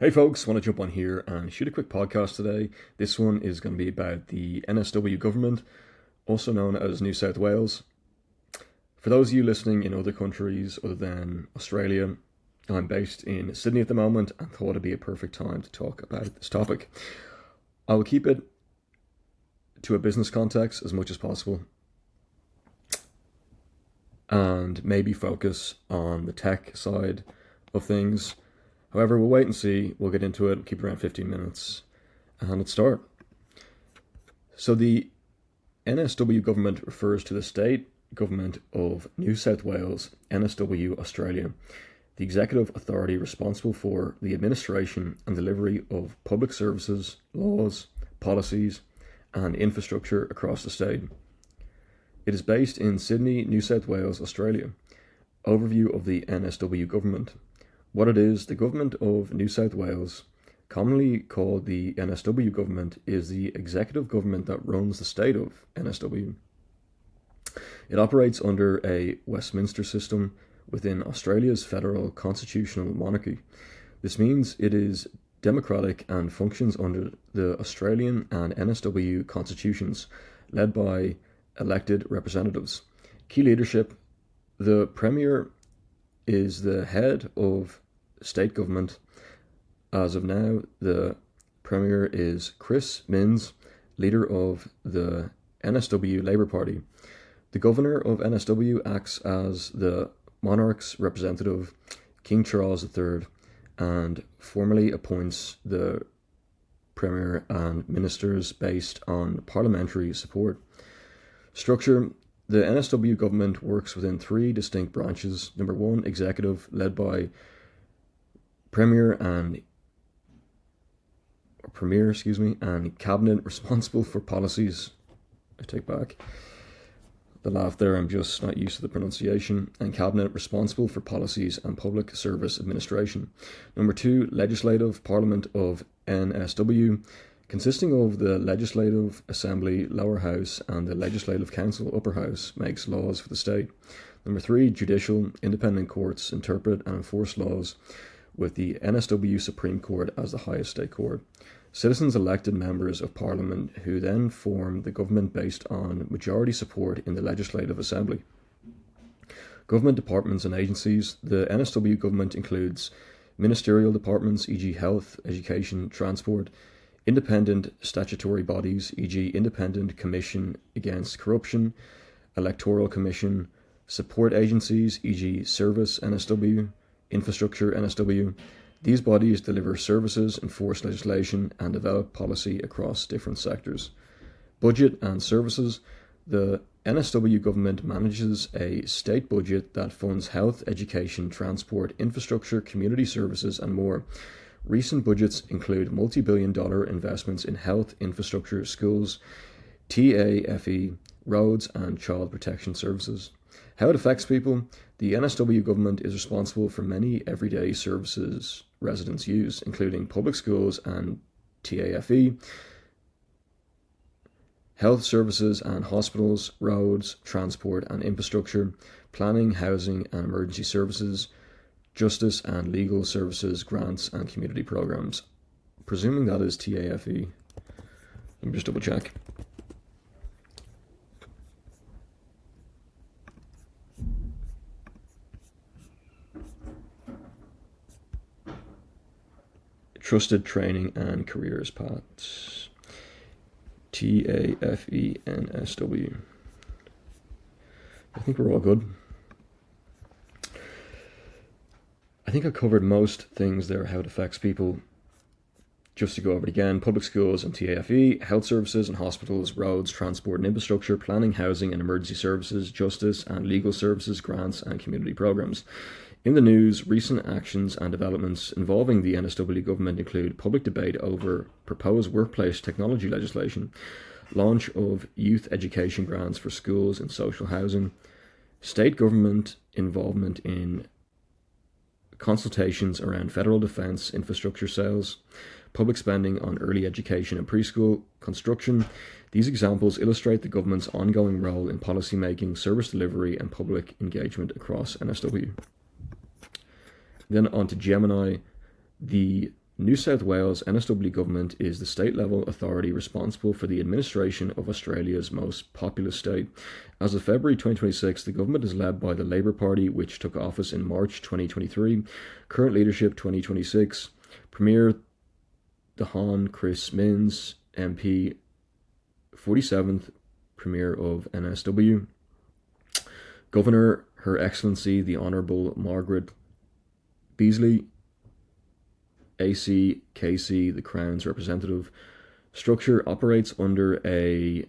Hey folks, want to jump on here and shoot a quick podcast today. This one is going to be about the NSW Government, also known as New South Wales. For those of you listening in other countries other than Australia, I'm based in Sydney at the moment and thought it'd be a perfect time to talk about this topic. I will keep it to a business context as much as possible and maybe focus on the tech side of things. However, we'll wait and see. We'll get into it, keep it around 15 minutes, and let's start. So the NSW government refers to the state government of New South Wales, NSW, Australia, the executive authority responsible for the administration and delivery of public services, laws, policies, and infrastructure across the state. It is based in Sydney, New South Wales, Australia. Overview of the NSW government. What it is, the Government of New South Wales, commonly called the NSW Government, is the executive government that runs the state of NSW. It operates under a Westminster system within Australia's federal constitutional monarchy. This means it is democratic and functions under the Australian and NSW constitutions, led by elected representatives. Key leadership: the Premier is the head of state government. As of now, the Premier is Chris Minns, leader of the NSW Labour Party. The Governor of NSW acts as the monarch's representative, King Charles III, and formally appoints the Premier and ministers based on parliamentary support. Structure: the NSW government works within three distinct branches. Number one, executive, led by Premier, and cabinet responsible for policies. I take back the laugh there, I'm just not used to the pronunciation. And cabinet responsible for policies and public service administration. Number two, legislative, Parliament of NSW, consisting of the Legislative Assembly, Lower House, and the Legislative Council, Upper House, makes laws for the state. Number three, judicial, independent courts interpret and enforce laws, with the NSW Supreme Court as the highest state court. Citizens elected members of Parliament who then form the government based on majority support in the Legislative Assembly. Government departments and agencies. The NSW government includes ministerial departments, e.g. health, education, transport, independent statutory bodies, e.g. Independent Commission Against Corruption, Electoral Commission, support agencies, e.g. Service NSW, Infrastructure NSW. These bodies deliver services, enforce legislation, and develop policy across different sectors. Budget and services. The NSW government manages a state budget that funds health, education, transport, infrastructure, community services, and more. Recent budgets include multi-billion-dollar investments in health, infrastructure, schools, TAFE, roads, and child protection services. How it affects people. The NSW government is responsible for many everyday services residents use, including public schools and TAFE, health services and hospitals, roads, transport and infrastructure, planning, housing and emergency services, justice and legal services, grants and community programs. Presuming that is TAFE. Let me just double check. Trusted Training and Careers Paths. TAFENSW. I think we're all good. I think I covered most things there, how it affects people. Just to go over it again: public schools and TAFE, health services and hospitals, roads, transport and infrastructure, planning, housing and emergency services, justice and legal services, grants and community programs. In the news, recent actions and developments involving the NSW government include public debate over proposed workplace technology legislation, launch of youth education grants for schools and social housing, state government involvement in consultations around federal defence infrastructure sales, public spending on early education and preschool construction. These examples illustrate the government's ongoing role in policy making, service delivery and public engagement across NSW. Then on to Gemini. The New South Wales NSW Government is the state-level authority responsible for the administration of Australia's most populous state. As of February 2026, the government is led by the Labour Party, which took office in March 2023. Current leadership 2026. Premier Dahan Chris Minns, MP, 47th Premier of NSW. Governor, Her Excellency the Honourable Margaret Beasley, ACKC, the Crown's representative. Structure operates under a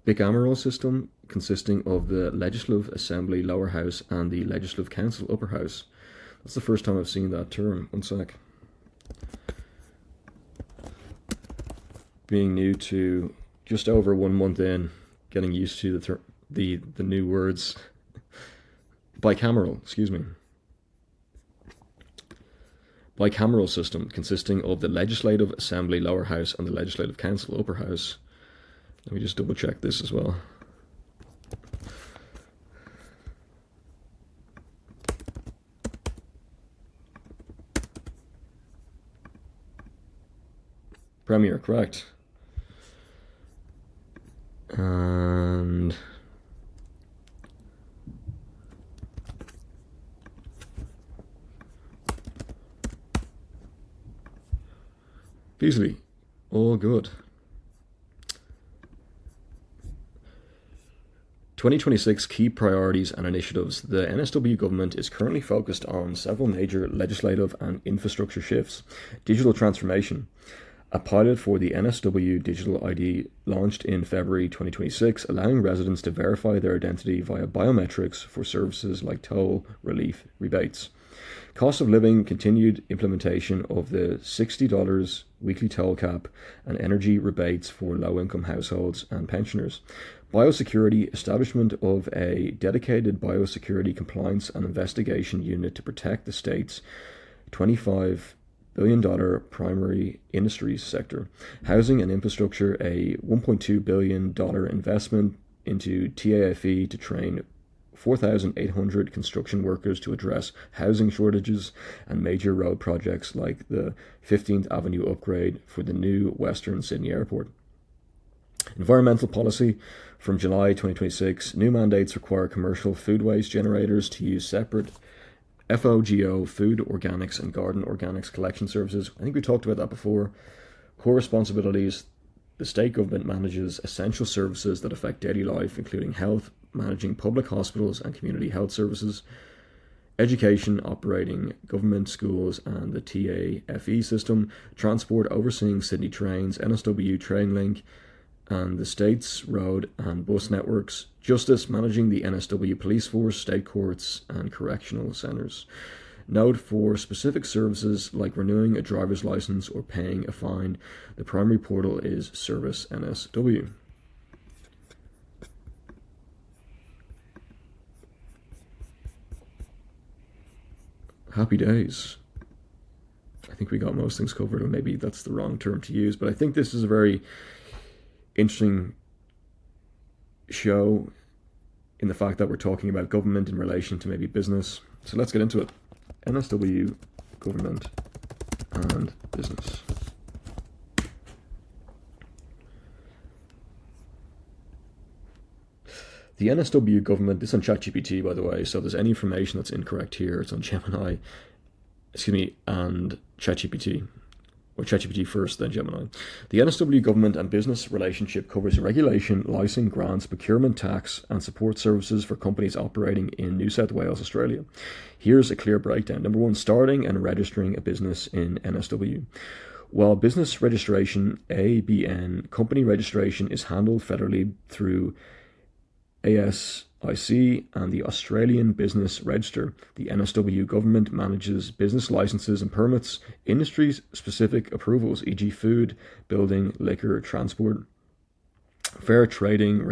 bicameral system consisting of the Legislative Assembly Lower House and the Legislative Council Upper House. That's the first time I've seen that term. One sec. Being new to just over 1 month in, getting used to the new words. Bicameral, excuse me. Bicameral system consisting of the Legislative Assembly Lower House and the Legislative Council Upper House. Let me just double check this as well. Premier, correct. And Beasley, all good. 2026 key priorities and initiatives. The NSW government is currently focused on several major legislative and infrastructure shifts. Digital transformation. A pilot for the NSW Digital ID launched in February 2026, allowing residents to verify their identity via biometrics for services like toll relief rebates. Cost of living, continued implementation of the $60 weekly toll cap and energy rebates for low-income households and pensioners. Biosecurity, establishment of a dedicated biosecurity compliance and investigation unit to protect the state's $25 billion primary industries sector. Housing and infrastructure, a $1.2 billion investment into TAFE to train 4,800 construction workers to address housing shortages and major road projects like the 15th Avenue upgrade for the new Western Sydney Airport. Environmental policy. From July 2026, new mandates require commercial food waste generators to use separate FOGO, food organics and garden organics collection services. I think we talked about that before. Core responsibilities. The state government manages essential services that affect daily life, including health, managing public hospitals and community health services, education, operating government schools and the TAFE system, transport, overseeing Sydney Trains, NSW Trainlink, and the state's road and bus networks, justice, managing the NSW police force, state courts and correctional centres. Note for specific services like renewing a driver's license or paying a fine, the primary portal is Service NSW. Happy days. I think we got most things covered, or maybe that's the wrong term to use, but I think this is a very interesting show in the fact that we're talking about government in relation to maybe business. So let's get into it. NSW Government and business. The NSW Government, this is on ChatGPT by the way, so if there's any information that's incorrect here, it's on Gemini, and ChatGPT. Or ChatGPT first, then Gemini. The NSW Government and business relationship covers regulation, licensing, grants, procurement, tax, and support services for companies operating in New South Wales, Australia. Here's a clear breakdown. Number one, starting and registering a business in NSW. While business registration, ABN, company registration is handled federally through ASIC and the Australian Business Register, the NSW Government manages business licenses and permits, industry-specific approvals, e.g. food, building, liquor, transport, fair trading,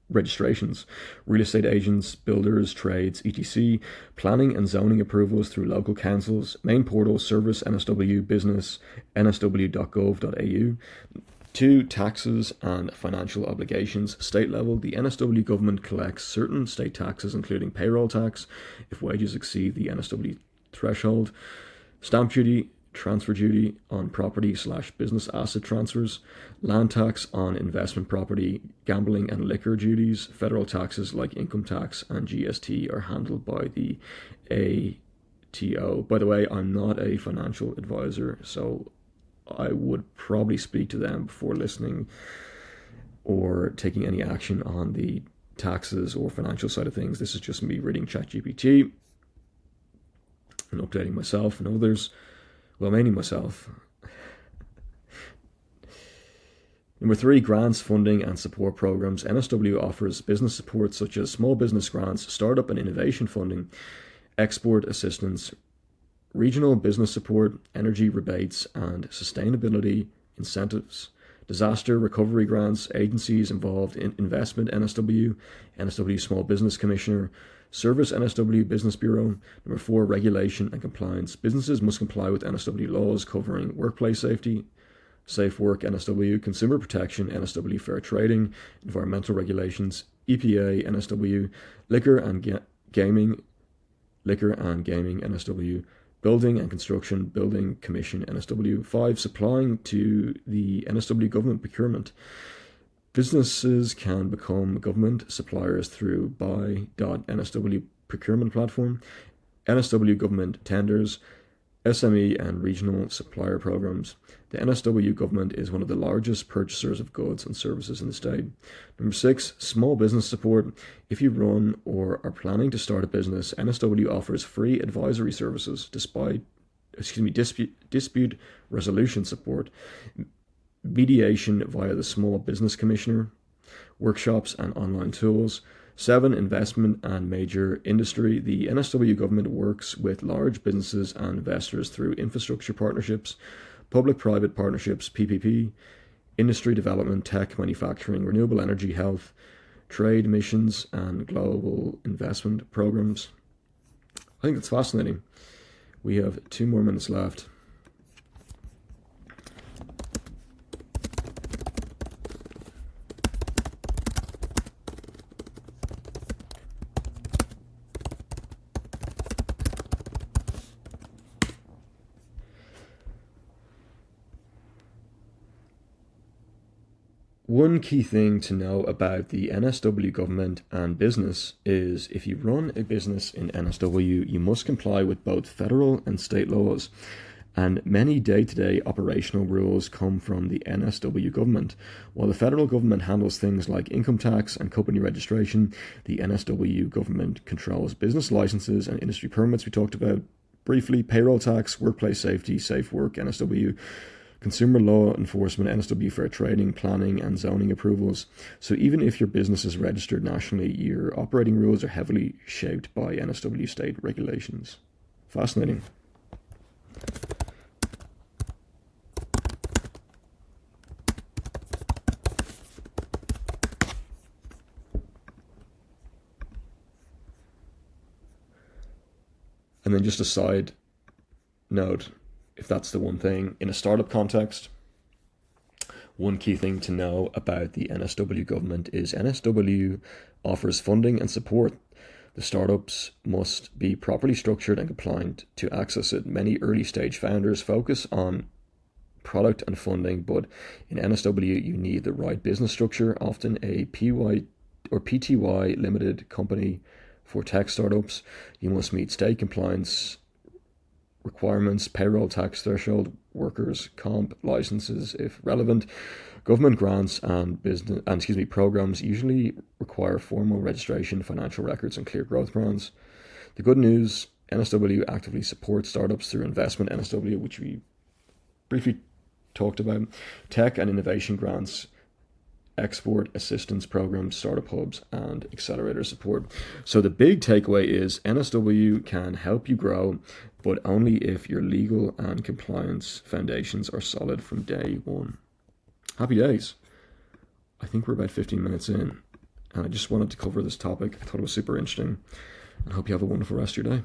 registrations, real estate agents, builders, trades, etc., planning and zoning approvals through local councils, main portal, service, NSW, business, nsw.gov.au, 2. Taxes and financial obligations. State level, the NSW government collects certain state taxes, including payroll tax, if wages exceed the NSW threshold, stamp duty, transfer duty on property/business asset transfers, land tax on investment property, gambling and liquor duties. Federal taxes like income tax and GST are handled by the ATO. By the way, I'm not a financial advisor, so I would probably speak to them before listening or taking any action on the taxes or financial side of things. This is just me reading ChatGPT and updating myself and others. Well, mainly myself. Number 3, grants, funding and support programs. NSW offers business support such as small business grants, startup and innovation funding, export assistance, regional business support, energy rebates and sustainability incentives, disaster recovery grants, agencies involved in investment NSW, NSW Small Business Commissioner, Service NSW Business Bureau. Number 4, regulation and compliance. Businesses must comply with NSW laws covering workplace safety, Safe Work NSW, consumer protection NSW, fair trading, environmental regulations, EPA NSW, liquor and gaming NSW, Building and Construction Building Commission NSW. 5, supplying to the NSW Government procurement. Businesses can become government suppliers through buy.nsw procurement platform, NSW Government tenders, SME and regional supplier programs. The NSW Government is one of the largest purchasers of goods and services in the state. Number 6, small business support. If you run or are planning to start a business, NSW offers free advisory services, dispute resolution support, mediation via the Small Business Commissioner, workshops and online tools. 7, investment and major industry. The NSW Government works with large businesses and investors through infrastructure partnerships, public-private partnerships, PPP, industry development, tech, manufacturing, renewable energy, health, trade missions, and global investment programs. I think it's fascinating. We have 2 more minutes left. One key thing to know about the NSW government and business is if you run a business in NSW, you must comply with both federal and state laws. And many day-to-day operational rules come from the NSW government. While the federal government handles things like income tax and company registration, the NSW government controls business licenses and industry permits we talked about briefly, payroll tax, workplace safety, Safe Work, NSW, consumer law enforcement, NSW fair trading, planning and zoning approvals. So even if your business is registered nationally, your operating rules are heavily shaped by NSW state regulations. Fascinating. And then just a side note, if that's the one thing, in a startup context, one key thing to know about the NSW government is NSW offers funding and support. The startups must be properly structured and compliant to access it. Many early stage founders focus on product and funding, but in NSW you need the right business structure, often a PY or PTY limited company. For tech startups, you must meet state compliance requirements, payroll tax threshold, workers' comp licenses if relevant. Government grants and programs usually require formal registration, financial records, and clear growth plans. The good news: NSW actively supports startups through investment NSW, which we briefly talked about, tech and innovation grants, export assistance programs, startup hubs, and accelerator support. So the big takeaway is NSW can help you grow, but only if your legal and compliance foundations are solid from day one. Happy days. I think we're about 15 minutes in, and I just wanted to cover this topic. I thought it was super interesting, and I hope you have a wonderful rest of your day.